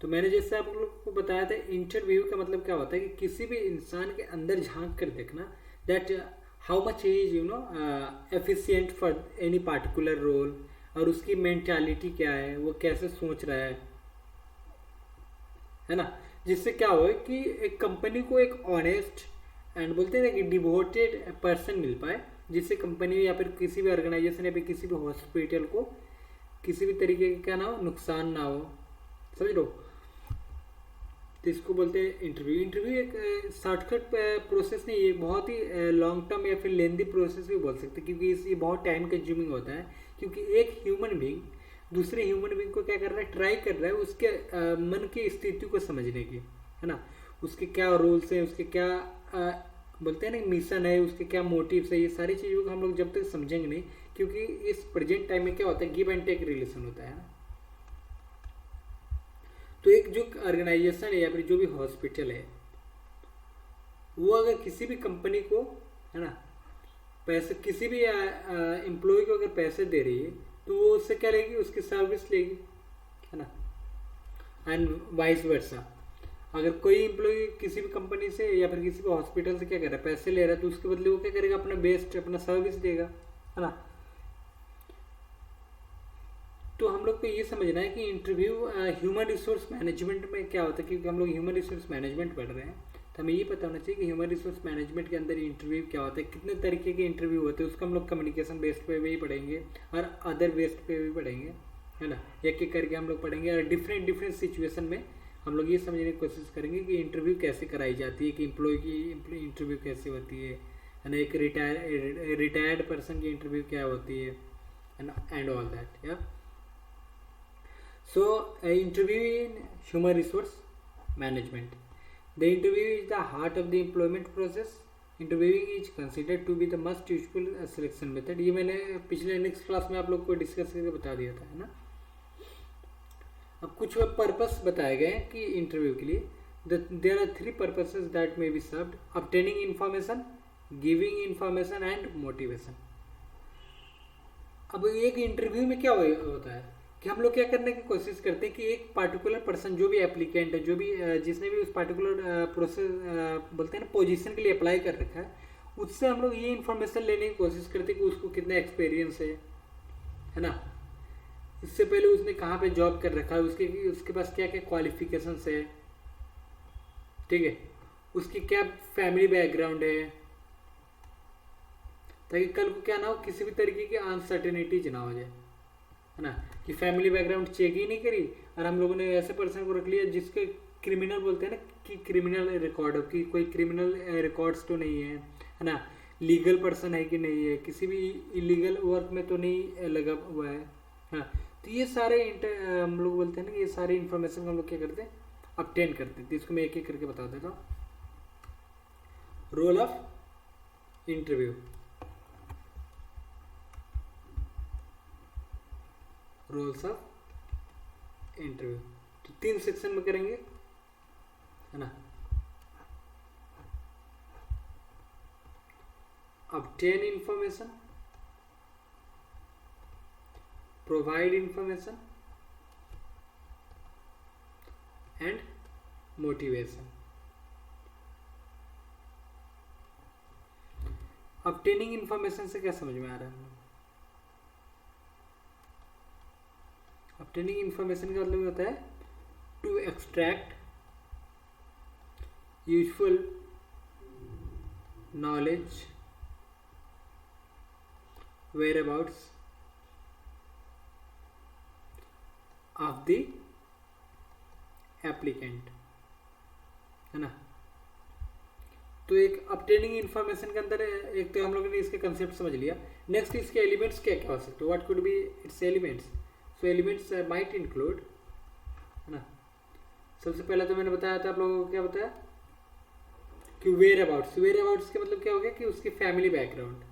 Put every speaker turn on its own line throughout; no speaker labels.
तो मैंने जैसे आप लोग को बताया था, इंटरव्यू का मतलब क्या होता है कि किसी भी इंसान के अंदर झांक कर देखना, that how much he is efficient for any particular role, और उसकी मेंटालिटी क्या है, वो कैसे सोच रहा है ना। जिससे क्या हो कि एक कंपनी को एक ऑनेस्ट एंड बोलते हैं ना कि डिवोटेड पर्सन मिल पाए, जिससे कंपनी या फिर किसी भी ऑर्गेनाइजेशन या फिर किसी भी हॉस्पिटल को किसी भी तरीके का क्या ना हो, नुकसान ना हो, समझ लो। तो इसको बोलते हैं इंटरव्यू। इंटरव्यू एक शॉर्टकट प्रोसेस नहीं, ये बहुत ही लॉन्ग टर्म या फिर लेंदी प्रोसेस भी बोल सकते हैं, क्योंकि ये बहुत टाइम कंज्यूमिंग होता है। क्योंकि एक ह्यूमन बीइंग दूसरे ह्यूमन बीइंग को क्या कर रहा है, ट्राई कर रहा है उसके मन की स्थिति को समझने की, है ना। उसके क्या रोल्स हैं, उसके क्या बोलते हैं ना मिशन है, उसके क्या मोटिव्स है, ये सारी चीज़ों को हम लोग जब तक समझेंगे नहीं, क्योंकि इस प्रेजेंट टाइम में क्या होता है, गिव एंड टेक रिलेशन होता है ना। तो एक जो ऑर्गेनाइजेशन है या फिर जो भी हॉस्पिटल है, वो अगर किसी भी कंपनी को, है ना, पैसे, किसी भी एम्प्लॉय को अगर पैसे दे रही है, तो वो उससे क्या लेगी, उसकी सर्विस लेगी, है ना। एंड वाइस वर्सा, अगर कोई एम्प्लॉय किसी भी कंपनी से या फिर किसी भी हॉस्पिटल से क्या कर रहा है, पैसे ले रहा है, तो उसके बदले वो क्या करेगा, अपना बेस्ट, अपना सर्विस देगा, है ना। तो हम लोग को ये समझना है कि इंटरव्यू ह्यूमन रिसोर्स मैनेजमेंट में क्या होता है, क्योंकि हम लोग ह्यूमन रिसोर्स मैनेजमेंट पढ़ रहे हैं, तो हमें ये पता होना चाहिए कि ह्यूमन रिसोर्स मैनेजमेंट के अंदर इंटरव्यू क्या होता है, कितने तरीके के इंटरव्यू होते हैं, उसको हम लोग कम्युनिकेशन बेस्ड पे भी पढ़ेंगे और अदर बेस्ड पे भी पढ़ेंगे, है ना। एक एक करके हम लोग पढ़ेंगे, और डिफरेंट डिफरेंट सिचुएशन में हम लोग ये समझने की कोशिश करेंगे कि इंटरव्यू कैसे कराई जाती है, कि एम्प्लॉय की इंटरव्यू कैसे होती है ना, एक रिटायर्ड पर्सन की इंटरव्यू क्या होती है ना, एंड ऑल दैट, या। So, interview in human resource management. The interview is the heart of the employment process. Interviewing is considered to be the most useful selection method. ये मैंने पिछले next class में आप लोग को डिस्कस करके बता दिया था, है ना। अब कुछ पर्पस बताए गए हैं कि इंटरव्यू के लिए, there are 3 purposes that may be served: obtaining information, giving information and motivation. अब एक इंटरव्यू में क्या होता है कि हम लोग क्या करने की कोशिश करते हैं कि एक पार्टिकुलर पर्सन, जो भी एप्लीकेंट है, जो भी जिसने भी उस पार्टिकुलर प्रोसेस बोलते हैं ना पोजीशन के लिए अप्लाई कर रखा है, उससे हम लोग ये इन्फॉर्मेशन लेने की कोशिश करते हैं कि उसको कितना एक्सपीरियंस है ना, इससे पहले उसने कहाँ पे जॉब कर रखा है, उसके पास क्या क्या क्वालिफिकेशंस है, ठीक है, उसकी क्या फैमिली बैकग्राउंड है, ताकि कल को क्या ना हो, किसी भी तरीके की अनसर्टेनिटीज ना हो जाए, है ना, कि फैमिली बैकग्राउंड चेक ही नहीं करी और हम लोगों ने ऐसे पर्सन को रख लिया जिसके क्रिमिनल बोलते हैं ना, कि क्रिमिनल रिकॉर्ड हो, कि कोई क्रिमिनल रिकॉर्ड्स तो नहीं है ना, लीगल पर्सन है कि नहीं है, किसी भी इलीगल वर्क में तो नहीं लगा हुआ है, हाँ। तो ये सारे हम लोग बोलते हैं ना, ये सारे इन्फॉर्मेशन हम लोग क्या करते हैं, ऑब्टेन करते हैं। तो इसको मैं एक एक करके बता देता हूँ। Role of interview, roles of interview, तो 3 सेक्शन में करेंगे, है ना। obtain information, provide information and motivation. obtaining information से क्या समझ में आ रहा है? obtaining information का मतलब होता है to extract useful knowledge, whereabouts of the applicant, है ना। तो एक obtaining information के अंदर एक तो हम लोगों ने इसके कंसेप्ट समझ लिया। नेक्स्ट इसके एलिमेंट्स क्या क्या हो सकते, what could be it's elements. So elements might include, है ना। सबसे पहला तो मैंने बताया था आप लोगों को, क्या बताया कि वेयर अबाउट्स। वेयर अबाउट्स का मतलब क्या हो गया कि उसकी फैमिली बैकग्राउंड,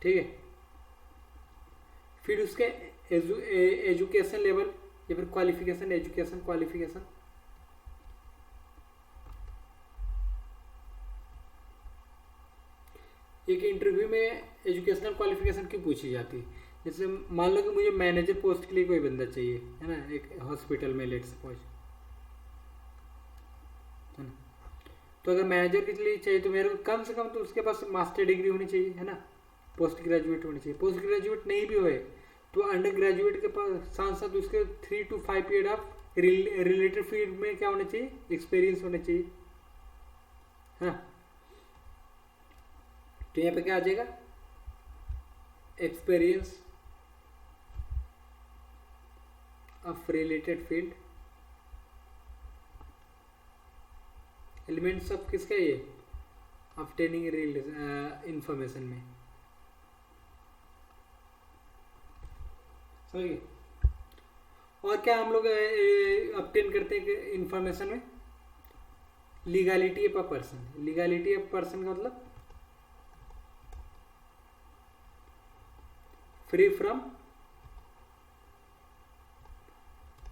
ठीक है। फिर उसके एजुकेशन लेवल या फिर क्वालिफिकेशन, एजुकेशन क्वालिफिकेशन, एक इंटरव्यू में एजुकेशनल क्वालिफिकेशन क्यों पूछी जाती है, जैसे मान लो कि मुझे मैनेजर पोस्ट के लिए कोई बंदा चाहिए, है ना, एक हॉस्पिटल में, लेट्स सपोज, है ना। तो अगर मैनेजर के लिए चाहिए तो मेरे को कम से कम तो उसके पास मास्टर डिग्री होनी चाहिए, है ना, पोस्ट ग्रेजुएट होनी चाहिए। पोस्ट ग्रेजुएट नहीं भी होए तो अंडर ग्रेजुएट के पास साथ साथ उसके 3 to 5 year of related field में क्या होना चाहिए, एक्सपीरियंस होना चाहिए, हाँ। तो यहाँ पे क्या आ जाएगा, experience of related field, elements of किसका ये, ऑब्टेनिंग इंफॉर्मेशन में, समझिए। और क्या हम लोग ऑब्टेन करते हैं इंफॉर्मेशन में, legality of a person. Legality of person का मतलब free from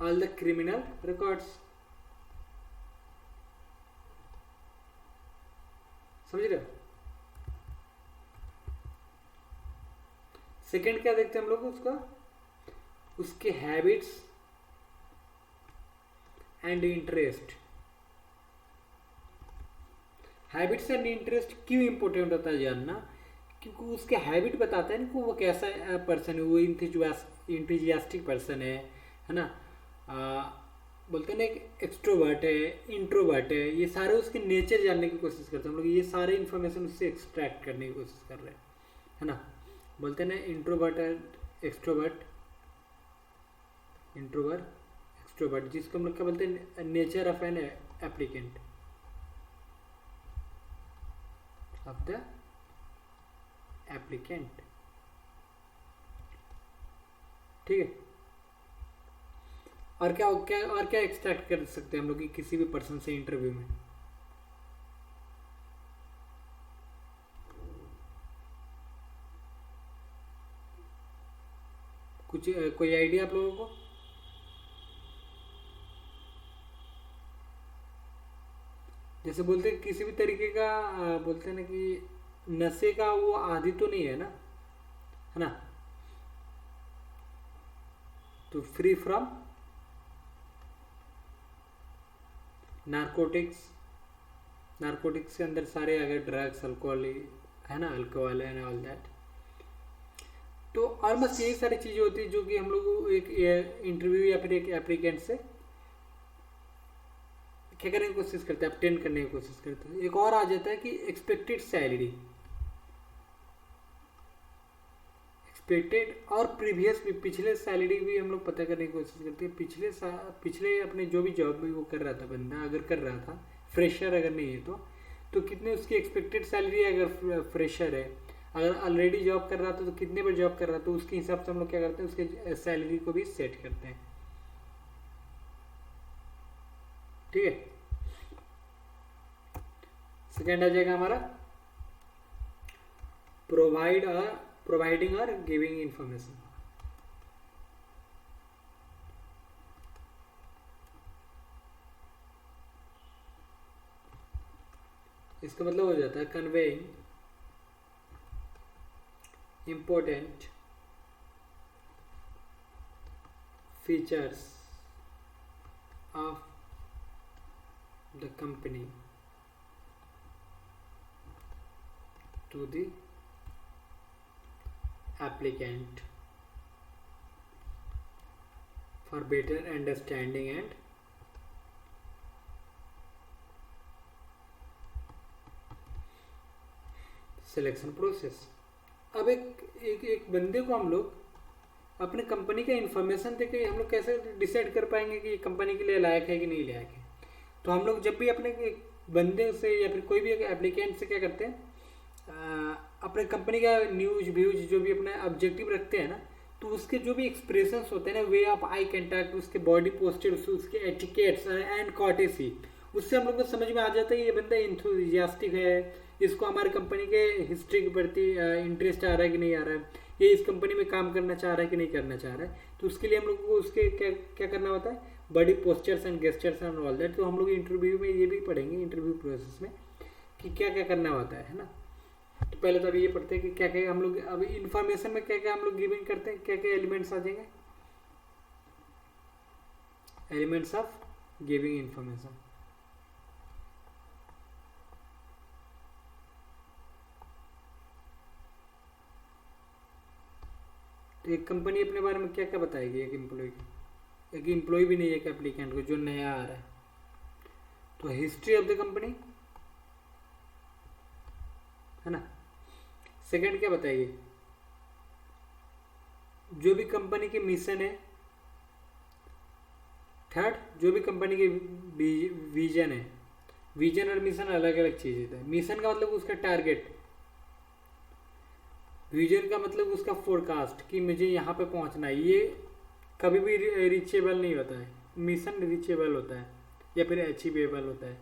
all the criminal records, समझ रहे हो। सेकंड क्या देखते हैं हम लोग उसका, उसके habits and interest. Habits and interest क्यों इंपॉर्टेंट होता है जानना, क्योंकि उसके हैबिट बताता है ना कि वो कैसा पर्सन है, वो इंथुजियास्टिक पर्सन है ना, बोलते हैं ना एक एक्सट्रोवर्ट है, इंट्रोवर्ट है, ये सारे उसके नेचर जानने की कोशिश करते हैं हम लोग। ये सारे इन्फॉर्मेशन उससे एक्सट्रैक्ट करने की कोशिश कर रहे हैं, है ना। बोलते हैं ना इंट्रोवर्ट है, एक्सट्रोवर्ट, इंट्रोवर्ट, एक्सट्रोवर्ट, जिसको हम लोग क्या बोलते हैं, nature of an applicant of the applicant, ठीक है। और क्या एक्सट्रैक्ट कर सकते हैं हम लोग कि किसी भी पर्सन से इंटरव्यू में, कुछ कोई आइडिया आप लोगों को। जैसे बोलते हैं किसी भी तरीके का बोलते हैं ना कि नशे का वो आदी तो नहीं है ना, है ना। तो फ्री फ्रॉम नारकोटिक्स, नारकोटिक्स के अंदर सारे अगर ड्रग्स, अल्कोहल, है ना, अल्कोहल एंड ऑल दैट। तो ऑलमोस्ट यही सारी चीज़ें होती है जो कि हम लोग एक इंटरव्यू या फिर एक एप्लीकेंट से क्या करने की कोशिश करते हैं, ऑब्टेन करने की कोशिश करते हैं। एक और आ जाता है कि एक्सपेक्टेड सैलरी, एक्सपेक्टेड और प्रीवियस भी, पिछले सैलरी भी हम लोग पता करने की कोशिश करते हैं। पिछले अपने जो भी जॉब में वो कर रहा था बंदा, अगर कर रहा था, फ्रेशर अगर नहीं है तो कितने उसकी एक्सपेक्टेड सैलरी है, अगर फ्रेशर है, अगर ऑलरेडी जॉब कर रहा था तो कितने पर जॉब कर रहा था, तो उसके हिसाब से हम लोग क्या करते हैं, उसके सैलरी को भी सेट करते हैं, ठीक है। सेकेंड आ जाएगा हमारा प्रोवाइडिंग और गिविंग इंफॉर्मेशन। इसका मतलब हो जाता है conveying important features of the company to the applicant for better understanding and selection process। अब एक बंदे को हम लोग अपने कंपनी का इन्फॉर्मेशन देके हम लोग कैसे डिसाइड कर पाएंगे कि कंपनी के लिए लायक है कि नहीं लायक है। तो हम लोग जब भी अपने बंदे से या फिर कोई भी एप्लीकेंट से क्या करते हैं, अपने कंपनी का न्यूज व्यूज जो भी अपना ऑब्जेक्टिव रखते हैं ना, तो उसके जो भी एक्सप्रेशंस होते हैं ना, वे ऑफ आई कंटैक्ट, उसके बॉडी पोस्चर, उसके एटिकेट्स एंड कॉटेसी, उससे हम लोग को समझ में आ जाता है ये बंदा इंथुजियास्टिक है, इसको हमारे कंपनी के हिस्ट्री के प्रति इंटरेस्ट आ रहा है कि नहीं आ रहा है, ये इस कंपनी में काम करना चाह रहा है कि नहीं करना चाह रहा है। तो उसके लिए हम लोग को उसके क्या करना होता है, body postures and gestures and all that. तो हम लोग इंटरव्यू में ये भी पढ़ेंगे, इंटरव्यू प्रोसेस में, कि क्या क्या करना होता है ना। तो पहले तो अभी ये पढ़ते हैं कि क्या क्या हम लोग अभी इन्फॉर्मेशन में क्या क्या हम लोग गिविंग करते हैं, क्या क्या एलिमेंट्स आ जाएंगे, एलिमेंट्स ऑफ गिविंग इंफॉर्मेशन। तो एक कंपनी अपने बारे में क्या क्या बताएगी एक एम्प्लॉय की, एक एम्प्लॉय भी नहीं है एक एप्लीकेंट को जो नया आ रहा है। तो हिस्ट्री ऑफ द कंपनी है ना। सेकंड क्या बताएगी, जो भी कंपनी की मिशन है। थर्ड, जो भी कंपनी की विजन है। विजन और मिशन अलग अलग चीज होता है। मिशन का मतलब उसका टारगेट, विजन का मतलब उसका फोरकास्ट कि मुझे यहाँ पे पहुँचना है। ये कभी भी रीचेबल नहीं होता है, मिशन रीचेबल होता है या फिर अचीवेबल होता है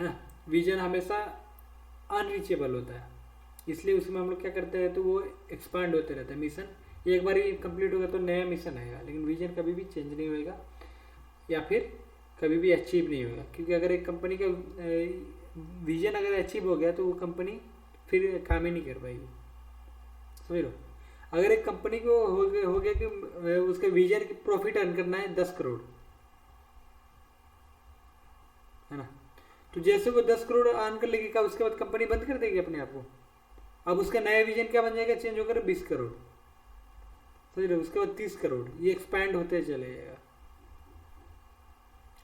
ना। विजन हमेशा अनरीचेबल होता है, इसलिए उसमें हम लोग क्या करते हैं तो वो एक्सपांड होते रहता है। मिशन एक बार ही कंप्लीट होगा तो नया मिशन आएगा, लेकिन विजन कभी भी चेंज नहीं होएगा या फिर कभी भी अचीव नहीं होगा। क्योंकि अगर एक कंपनी का विजन अगर अचीव हो गया तो वो कंपनी फिर काम ही नहीं कर पाएगी, समझ लो। अगर एक कंपनी को हो गया कि उसके विजन की प्रॉफिट अर्न करना है 10 करोड़, है ना, तो जैसे वो 10 करोड़ अर्न कर लेगी क्या उसके बाद कंपनी बंद कर देगी अपने आप को। अब उसका नया विजन क्या बन जाएगा, चेंज होकर 20 करोड़, समझ रहे हो। उसके बाद 30 करोड़, ये एक्सपैंड होते चले जाएगा।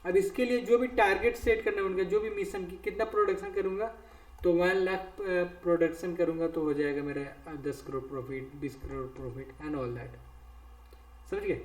अब इसके लिए जो भी टारगेट सेट करना है उनका, जो भी मिशन की कितना प्रोडक्शन करूंगा तो 1 लाख प्रोडक्शन करूंगा तो हो जाएगा मेरा 10 crore profit, 20 crore profit and all that, समझ गए।